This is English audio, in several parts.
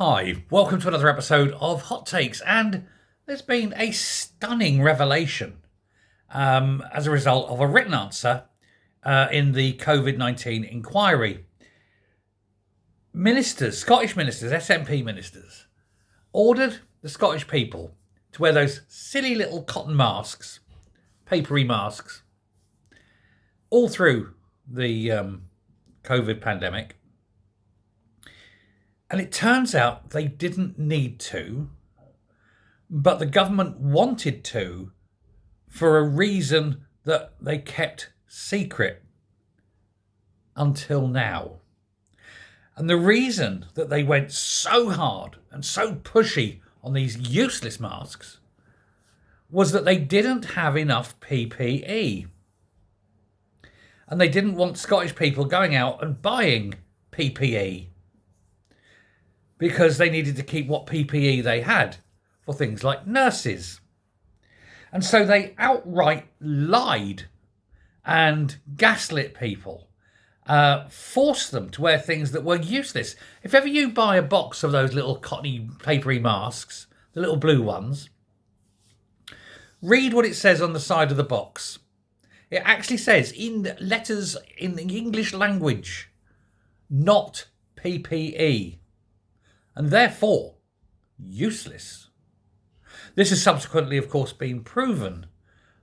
Hi, welcome to another episode of Hot Takes, and there's been a stunning revelation as a result of a written answer in the COVID-19 inquiry. Scottish ministers, SNP ministers, ordered the Scottish people to wear those silly little cotton masks, papery masks, all through the COVID pandemic. And it turns out they didn't need to, but the government wanted to for a reason that they kept secret until now. And the reason that they went so hard and so pushy on these useless masks was that they didn't have enough PPE. And they didn't want Scottish people going out and buying PPE, because they needed to keep what PPE they had for things like nurses. And so they outright lied and gaslit people, forced them to wear things that were useless. If ever you buy a box of those little cottony papery masks, the little blue ones, read what it says on the side of the box. It actually says in letters in the English language, not PPE. And therefore, useless. This has subsequently, of course, been proven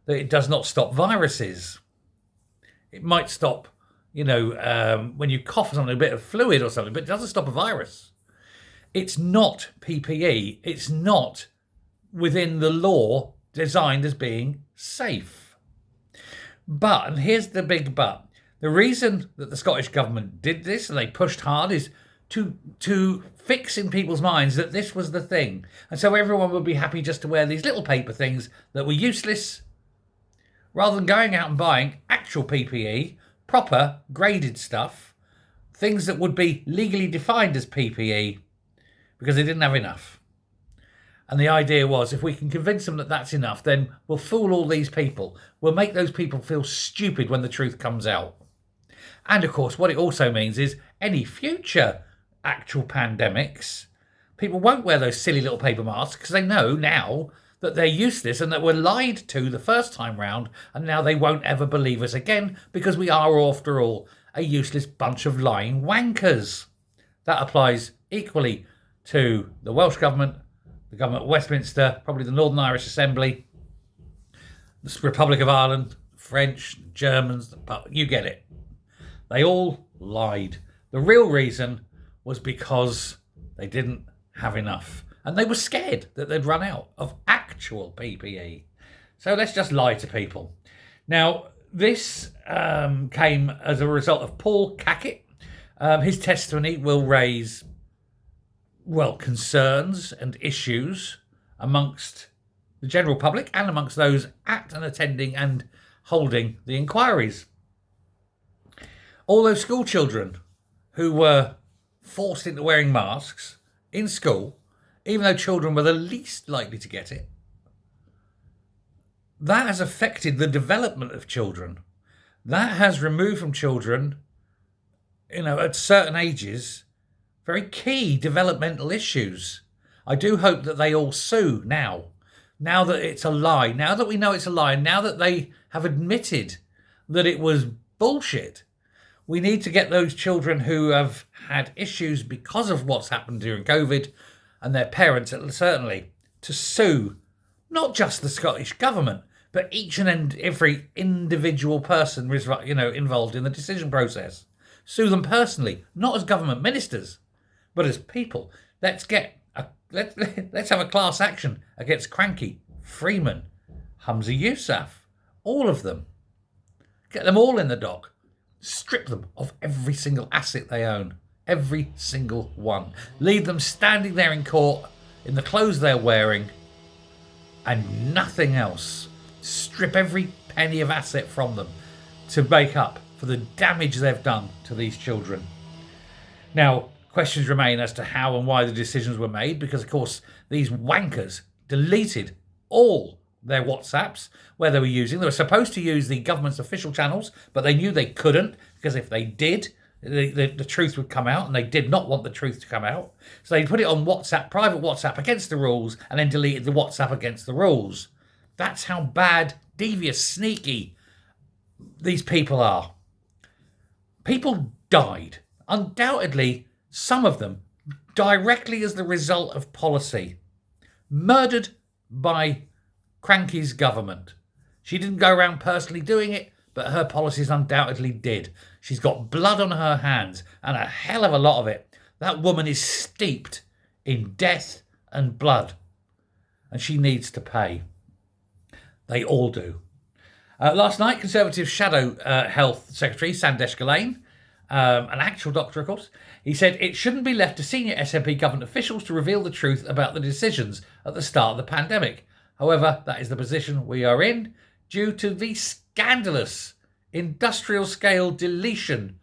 that it does not stop viruses. It might stop, when you cough or something, a bit of fluid or something, but it doesn't stop a virus. It's not PPE. It's not within the law designed as being safe. But, and here's the big but, the reason that the Scottish government did this and they pushed hard is to fix in people's minds that this was the thing. And so everyone would be happy just to wear these little paper things that were useless, rather than going out and buying actual PPE, proper graded stuff, things that would be legally defined as PPE, because they didn't have enough. And the idea was, if we can convince them that that's enough, then we'll fool all these people. We'll make those people feel stupid when the truth comes out. And of course, what it also means is any future actual pandemics, people won't wear those silly little paper masks because they know now that they're useless and that we're lied to the first time round, and now they won't ever believe us again because we are, after all, a useless bunch of lying wankers. That applies equally to the Welsh Government, the Government of Westminster, probably the Northern Irish Assembly, the Republic of Ireland, French, Germans, you get it. They all lied. The real reason was because they didn't have enough. And they were scared that they'd run out of actual PPE. So let's just lie to people. Now, this came as a result of Paul Cackett. His testimony will raise, concerns and issues amongst the general public and amongst those at and attending and holding the inquiries. All those school children who were forced into wearing masks in school, even though children were the least likely to get it, that has affected the development of children. That has removed from children, at certain ages, very key developmental issues. I do hope that they all sue now that it's a lie, now that we know it's a lie, now that they have admitted that it was bullshit. We need to get those children who have had issues because of what's happened during COVID, and their parents certainly, to sue not just the Scottish government, but each and every individual person involved in the decision process. Sue them personally, not as government ministers, but as people. Let's have a class action against Krankie, Freeman, Humza Yousaf, all of them. Get them all in the dock. Strip them of every single asset they own. Every single one. Leave them standing there in court in the clothes they're wearing and nothing else. Strip every penny of asset from them to make up for the damage they've done to these children. Now, questions remain as to how and why the decisions were made, because, of course, these wankers deleted all their WhatsApps where they were supposed to use the government's official channels, but they knew they couldn't, because if they did, The truth would come out, and they did not want the truth to come out. So they put it on WhatsApp, private WhatsApp, against the rules, and then deleted the WhatsApp against the rules. That's how bad, devious, sneaky these people are. People died. Undoubtedly, some of them directly as the result of policy. Murdered by Krankie's government. She didn't go around personally doing it, but her policies undoubtedly did. She's got blood on her hands, and a hell of a lot of it. That woman is steeped in death and blood, and she needs to pay. They all do. Last night, Conservative Shadow Health Secretary Sandesh Gulane, an actual doctor, of course, he said it shouldn't be left to senior SNP government officials to reveal the truth about the decisions at the start of the pandemic. However, that is the position we are in due to the scandalous industrial-scale deletion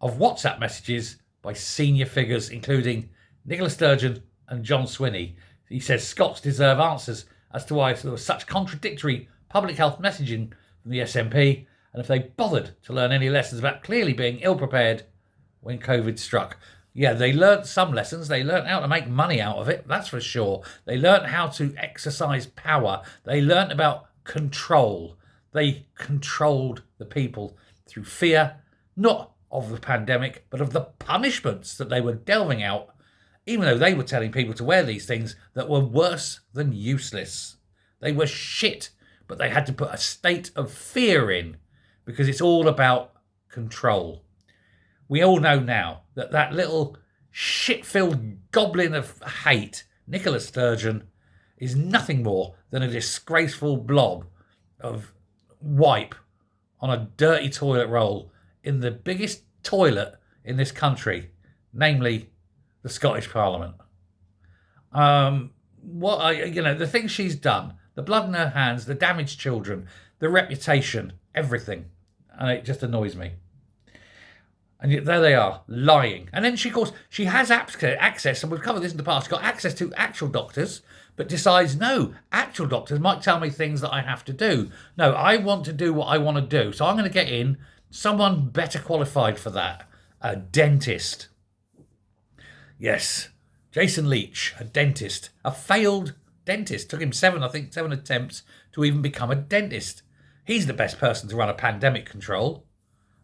of WhatsApp messages by senior figures, including Nicola Sturgeon and John Swinney. He says Scots deserve answers as to why there was such contradictory public health messaging from the SNP, and if they bothered to learn any lessons about clearly being ill-prepared when COVID struck. Yeah, they learnt some lessons. They learnt how to make money out of it, that's for sure. They learnt how to exercise power. They learnt about control. They controlled the people through fear, not of the pandemic, but of the punishments that they were delving out, even though they were telling people to wear these things that were worse than useless. They were shit, but they had to put a state of fear in because it's all about control. We all know now that that little shit-filled goblin of hate, Nicola Sturgeon, is nothing more than a disgraceful blob of wipe on a dirty toilet roll in the biggest toilet in this country, namely the Scottish Parliament. The things she's done, the blood in her hands, the damaged children, the reputation, everything, and it just annoys me. And yet there they are, lying. And then she, of course, she has access, and we've covered this in the past, got access to actual doctors, but decides, no, actual doctors might tell me things that I have to do. No, I want to do what I want to do. So I'm going to get in someone better qualified for that. A dentist. Yes, Jason Leach, a dentist. A failed dentist. Took him seven attempts to even become a dentist. He's the best person to run a pandemic control.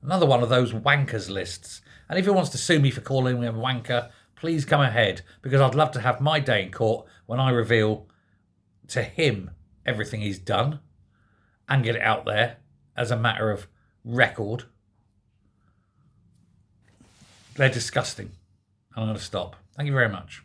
Another one of those wankers lists. And if he wants to sue me for calling him a wanker, please come ahead, because I'd love to have my day in court when I reveal to him everything he's done and get it out there as a matter of record. They're disgusting. I'm going to stop. Thank you very much.